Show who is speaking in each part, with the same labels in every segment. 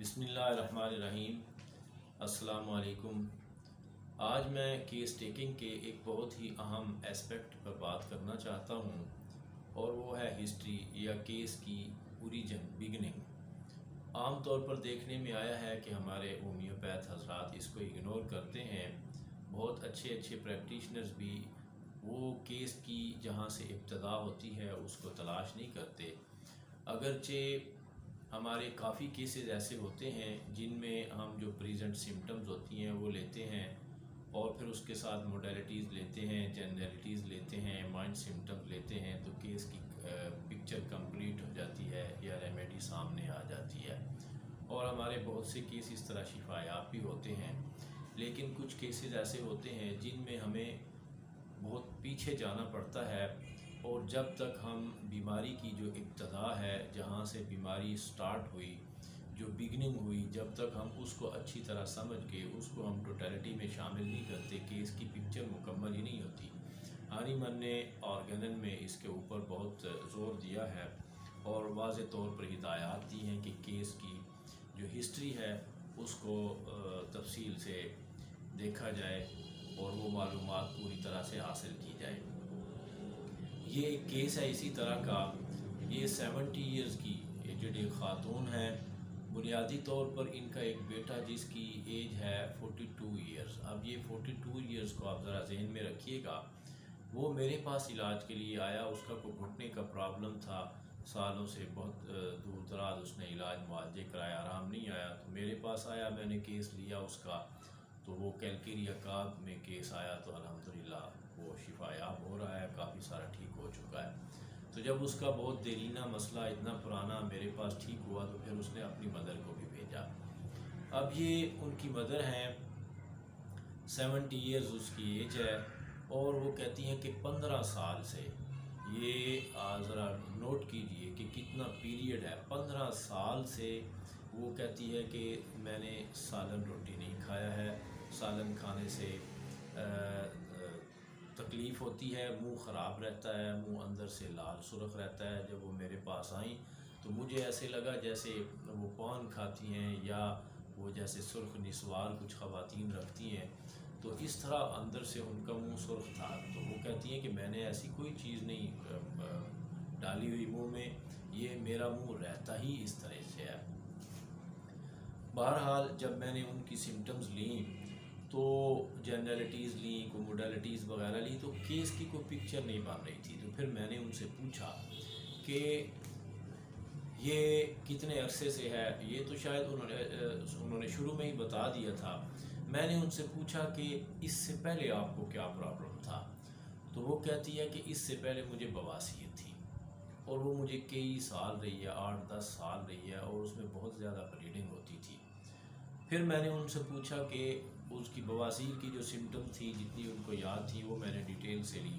Speaker 1: بسم اللہ الرحمن الرحیم۔ السلام علیکم۔ آج میں کیس ٹیکنگ کے ایک بہت ہی اہم اسپیکٹ پر بات کرنا چاہتا ہوں، اور وہ ہے ہسٹری یا کیس کی اوریجن، بگننگ۔ عام طور پر دیکھنے میں آیا ہے کہ ہمارے ہومیوپیتھ حضرات اس کو اگنور کرتے ہیں۔ بہت اچھے پریکٹیشنرز بھی وہ کیس کی جہاں سے ابتدا ہوتی ہے اس کو تلاش نہیں کرتے، اگرچہ ہمارے کافی کیسز ایسے ہوتے ہیں جن میں ہم جو پریزنٹ سمٹمز ہوتی ہیں وہ لیتے ہیں، اور پھر اس کے ساتھ موڈیلٹیز لیتے ہیں، جنرلٹیز لیتے ہیں، مائنڈ سمٹمز لیتے ہیں، تو کیس کی پکچر کمپلیٹ ہو جاتی ہے یا ریمیڈی سامنے آ جاتی ہے، اور ہمارے بہت سے کیس اس طرح شفا یاب بھی ہوتے ہیں۔ لیکن کچھ کیسز ایسے ہوتے ہیں جن میں ہمیں بہت پیچھے جانا پڑتا ہے، اور جب تک ہم بیماری کی جو ابتدا ہے، جہاں سے بیماری سٹارٹ ہوئی، جو بگننگ ہوئی، جب تک ہم اس کو اچھی طرح سمجھ کے اس کو ہم ٹوٹیلٹی میں شامل نہیں کرتے، کہ اس کی پکچر مکمل ہی نہیں ہوتی۔ ہانی من نے آرگنن میں اس کے اوپر بہت زور دیا ہے اور واضح طور پر ہدایات دی ہیں کہ کیس کی جو ہسٹری ہے اس کو تفصیل سے دیکھا جائے اور وہ معلومات پوری طرح سے حاصل کی جائے۔ یہ ایک کیس ہے اسی طرح کا۔ یہ 70 ایئرز کی ایجڈ ایک خاتون ہے۔ بنیادی طور پر ان کا ایک بیٹا جس کی ایج ہے 42 ایئرز۔ اب یہ 42 ایئرز کو آپ ذرا ذہن میں رکھیے گا۔ وہ میرے پاس علاج کے لیے آیا، اس کا کوئی گھٹنے کا پرابلم تھا، سالوں سے بہت دور دراز اس نے علاج معالجے کرایا، آرام نہیں آیا، تو میرے پاس آیا، میں نے کیس لیا اس کا، تو وہ کیلکیریا کاب میں کیس آیا، تو الحمدللہ وہ شفا یاب ہو رہا ہے، کافی سارا ٹھیک ہو چکا ہے۔ تو جب اس کا بہت دیرینہ مسئلہ اتنا پرانا میرے پاس ٹھیک ہوا، تو پھر اس نے اپنی مدر کو بھی بھیجا۔ اب یہ ان کی مدر ہیں، 70 ایئرز اس کی ایج ہے، اور وہ کہتی ہیں کہ 15 سال سے، یہ ذرا نوٹ کیجئے کہ کتنا پیریڈ ہے، 15 سال سے وہ کہتی ہے کہ میں نے سالن روٹی نہیں کھایا ہے، سالن کھانے سے تکلیف ہوتی ہے، منہ خراب رہتا ہے، منہ اندر سے لال سرخ رہتا ہے۔ جب وہ میرے پاس آئیں تو مجھے ایسے لگا جیسے وہ پان کھاتی ہیں، یا وہ جیسے سرخ نسوار کچھ خواتین رکھتی ہیں، تو اس طرح اندر سے ان کا منہ سرخ تھا۔ تو وہ کہتی ہیں کہ میں نے ایسی کوئی چیز نہیں ڈالی ہوئی منہ میں، یہ میرا منہ رہتا ہی اس طرح سے ہے۔ بہرحال جب میں نے ان کی سمٹمز لیں، تو جنرلٹیز لیں، کوئی موڈیلٹیز وغیرہ لیں، تو کیس کی کوئی پکچر نہیں بن رہی تھی۔ تو پھر میں نے ان سے پوچھا کہ یہ کتنے عرصے سے ہے، یہ تو شاید انہوں نے شروع میں ہی بتا دیا تھا۔ میں نے ان سے پوچھا کہ اس سے پہلے آپ کو کیا پرابلم تھا، تو وہ کہتی ہے کہ اس سے پہلے مجھے بواسیر تھی، اور وہ مجھے کئی سال رہی ہے، 8-10 سال رہی ہے، اور اس میں بہت زیادہ بلیڈنگ ہوتی تھی۔ پھر میں نے ان سے پوچھا کہ اس کی بواسیر کی جو سمٹم تھی، جتنی ان کو یاد تھی وہ میں نے ڈیٹیل سے لی۔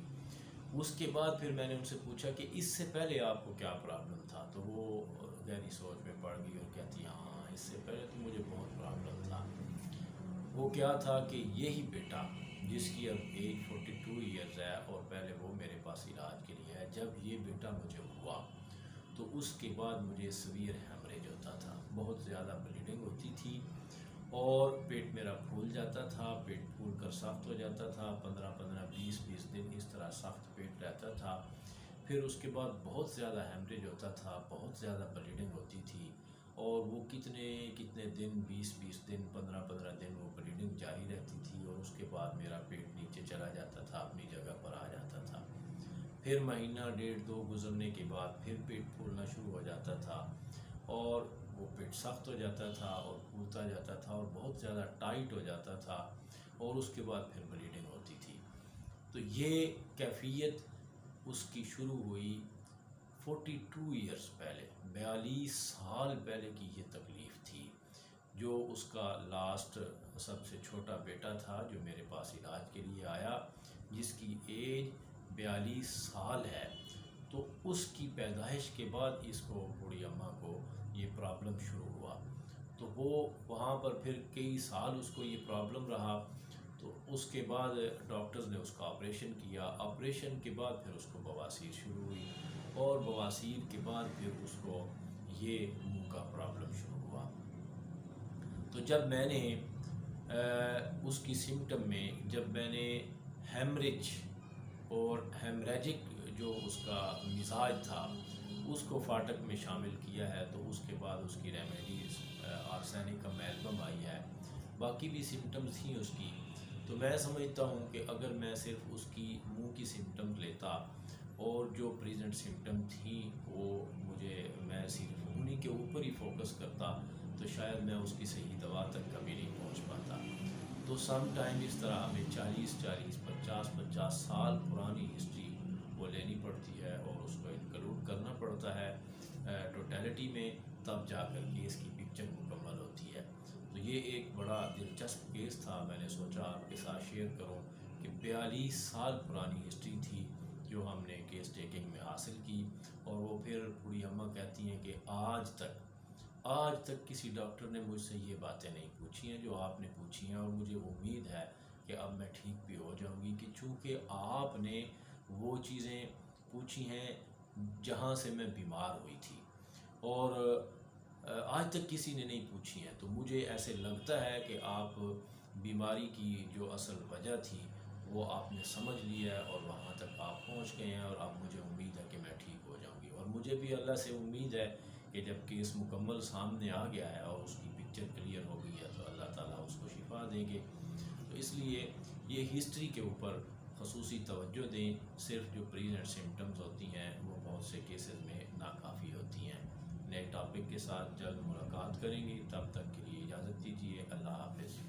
Speaker 1: اس کے بعد پھر میں نے ان سے پوچھا کہ اس سے پہلے آپ کو کیا پرابلم تھا، تو وہ گہری سوچ میں پڑ گئی اور کہتی ہاں اس سے پہلے تو مجھے بہت پرابلم تھا۔ وہ کیا تھا کہ یہی بیٹا جس کی اب ایج 42 ایئرز ہے، اور پہلے وہ میرے پاس علاج کے لیے ہے، جب یہ بیٹا مجھے ہوا تو اس کے بعد مجھے سویر ہیمریج ہوتا تھا، بہت زیادہ بلیڈنگ ہوتی تھی، اور پیٹ میرا پھول جاتا تھا، پیٹ پھول کر سخت ہو جاتا تھا، 15 20 دن اس طرح سخت پیٹ رہتا تھا۔ پھر اس کے بعد بہت زیادہ ہیمریج ہوتا تھا، بہت زیادہ بلیڈنگ ہوتی تھی، اور وہ کتنے دن، 20 دن، 15 دن وہ بلیڈنگ جاری رہتی تھی، اور اس کے بعد میرا پیٹ نیچے چلا جاتا تھا، اپنی جگہ پر آ جاتا تھا۔ پھر مہینہ 1.5-2 گزرنے کے بعد پھر پیٹ پھولنا شروع ہو جاتا تھا، اور وہ پیٹ سخت ہو جاتا تھا اور پھولتا جاتا تھا اور بہت زیادہ ٹائٹ ہو جاتا تھا، اور اس کے بعد پھر بلیڈنگ ہوتی تھی۔ تو یہ کیفیت اس کی شروع ہوئی 42 ایئرز پہلے، 42 سال پہلے کی یہ تکلیف تھی، جو اس کا لاسٹ سب سے چھوٹا بیٹا تھا جو میرے پاس علاج کے لیے آیا، جس کی ایج 42 سال ہے۔ تو اس کی پیدائش کے بعد اس کو، بوڑھی اماں کو، یہ پرابلم شروع ہوا، تو وہ وہاں پر پھر کئی سال اس کو یہ پرابلم رہا۔ تو اس کے بعد ڈاکٹرز نے اس کا آپریشن کیا، آپریشن کے بعد پھر اس کو بواسیر شروع ہوئی، اور بواسیر کے بعد پھر اس کو یہ منہ کا پرابلم شروع ہوا۔ جب میں نے اس کی سمٹم میں جب میں نے ہیمریج اور ہیمریجک جو اس کا مزاج تھا اس کو فاٹک میں شامل کیا ہے، تو اس کے بعد اس کی ریمیڈیز آرسینک کا میلبم آئی ہے، باقی بھی سمٹمز تھیں اس کی. تو میں سمجھتا ہوں کہ اگر میں صرف اس کی منہ کی سمٹم لیتا اور جو پریزنٹ سمٹم تھیں وہ میں صرف انہی کے اوپر ہی فوکس کرتا تو شاید میں اس کی صحیح دوا تک کبھی نہیں پہنچ پاتا. تو سم ٹائم اس طرح ہمیں 50 سال پرانی ہسٹری وہ لینی پڑتی ہے اور اس کو انکلوڈ کرنا پڑتا ہے ٹوٹیلٹی میں، تب جا کر کے اس کی پکچر مکمل ہوتی ہے. تو یہ ایک بڑا دلچسپ کیس تھا، میں نے سوچا آپ کے ساتھ شیئر کروں کہ 42 سال پرانی ہسٹری تھی جو ہم نے کیس ٹیکنگ میں حاصل کی. اور وہ پھر بوڑھی اماں کہتی ہیں کہ آج تک کسی ڈاکٹر نے مجھ سے یہ باتیں نہیں پوچھی ہیں جو آپ نے پوچھی ہیں، اور مجھے امید ہے کہ اب میں ٹھیک بھی ہو جاؤں گی، کہ چونکہ آپ نے وہ چیزیں پوچھی ہیں جہاں سے میں بیمار ہوئی تھی اور آج تک کسی نے نہیں پوچھی ہیں. تو مجھے ایسے لگتا ہے کہ آپ بیماری کی جو اصل وجہ تھی وہ آپ نے سمجھ لیا ہے اور وہاں تک آپ پہنچ گئے ہیں، اور اب مجھے امید ہے کہ میں ٹھیک ہو جاؤں گی. اور مجھے بھی اللہ سے امید ہے کہ جب کیس مکمل سامنے آ گیا ہے اور اس کی پکچر کلیئر ہو گئی ہے تو اللہ تعالیٰ اس کو شفا دیں گے. تو اس لیے یہ ہسٹری کے اوپر خصوصی توجہ دیں، صرف جو پریزنٹ سمٹمز ہوتی ہیں وہ بہت سے کیسز میں ناکافی ہوتی ہیں. نئے ٹاپک کے ساتھ جلد ملاقات کریں گے، تب تک کے لیے اجازت دیجیے. اللہ حافظ.